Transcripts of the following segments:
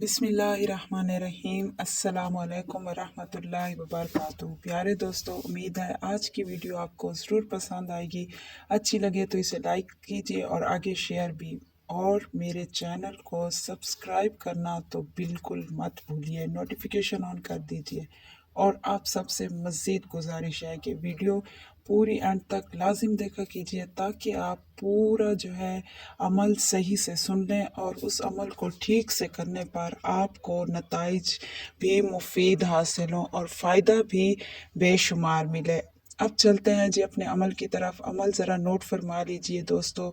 बिस्मिल्लाहिर्रहमानिर्रहीम। अस्सलाम वालेकुम वरहमतुल्लाहि वबरकातुहू। प्यारे दोस्तों, उम्मीद है आज की वीडियो आपको ज़रूर पसंद आएगी। अच्छी लगे तो इसे लाइक कीजिए और आगे शेयर भी, और मेरे चैनल को सब्सक्राइब करना तो बिल्कुल मत भूलिए, नोटिफिकेशन ऑन कर दीजिए। और आप सबसे मज़ीद गुजारिश है कि वीडियो पूरी एंड तक लाजिम देखा कीजिए, ताकि आप पूरा जो है अमल सही से सुन लें और उस अमल को ठीक से करने पर आपको नताइज भी मुफीद हासिल हों और फ़ायदा भी बेशुमार मिले। अब चलते हैं जी अपने अमल की तरफ। अमल ज़रा नोट फरमा लीजिए दोस्तों।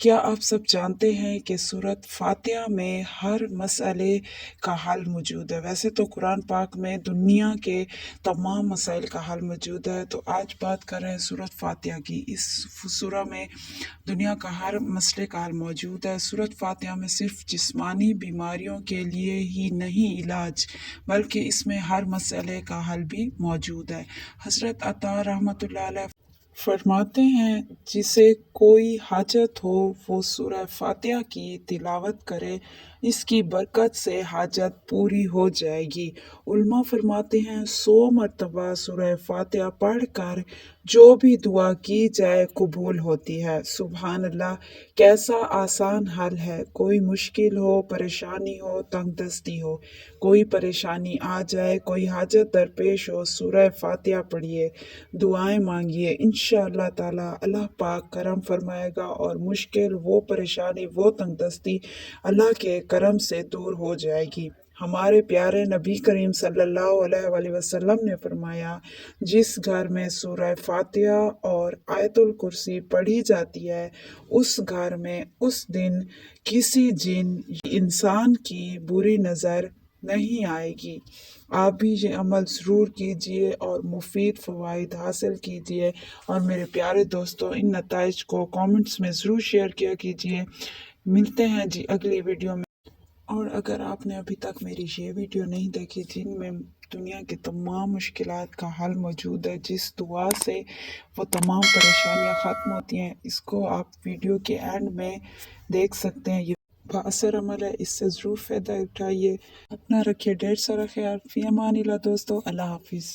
क्या आप सब जानते हैं कि सूरत फातिहा में हर मसले का हल मौजूद है? वैसे तो कुरान पाक में दुनिया के तमाम मसाइल का हल मौजूद है, तो आज बात कर रहे हैं सूरत फातिहा की। इस सूरा में दुनिया का हर मसले का हल मौजूद है। सूरत फातिहा में सिर्फ जिस्मानी बीमारियों के लिए ही नहीं इलाज, बल्कि इसमें हर मसले का हल भी मौजूद है। हज़रत अता रहमतुल्लाह अलैह फरमाते हैं, जिसे कोई हाजत हो वो सूरह फातिहा की तिलावत करे, इसकी बरकत से हाजत पूरी हो जाएगी। उल्मा फरमाते हैं, 100 मरतबा सूरह फातिहा पढ़ कर जो भी दुआ की जाए कबूल होती है। सुबहान अल्लाह, कैसा आसान हल है। कोई मुश्किल हो, परेशानी हो, तंगदस्ती हो, कोई परेशानी आ जाए, कोई हाजत दरपेश हो, सूरह फातिहा पढ़िए, दुआएं मांगिए, इंशाअल्लाह ताला अल्लाह पाक करम फरमाएगा और मुश्किल, वो परेशानी, वो तंगदस्ती अल्लाह के करम से दूर हो जाएगी। हमारे प्यारे नबी करीम सल्लल्लाहु अलैहि वसल्लम ने फरमाया, जिस घर में सूरह फातिहा और आयतुल कुर्सी पढ़ी जाती है, उस घर में उस दिन किसी जिन इंसान की बुरी नज़र नहीं आएगी। आप भी ये अमल ज़रूर कीजिए और मुफीद फ़वाइद हासिल कीजिए। और मेरे प्यारे दोस्तों, इन नताइज को कमेंट्स में ज़रूर शेयर किया कीजिए। मिलते हैं जी अगली वीडियो में। और अगर आपने अभी तक मेरी ये वीडियो नहीं देखी, जिनमें दुनिया की तमाम मुश्किलात का हल मौजूद है, जिस दुआ से वो तमाम परेशानियां ख़त्म होती हैं, इसको आप वीडियो के एंड में देख सकते हैं। ये बाअसर अमल है, इससे ज़रूर फ़ायदा उठाइए। अपना रखिए ढेर सारा ख्याल। फ़ी अमानिल्लाह दोस्तों, अल्लाह हाफिज़।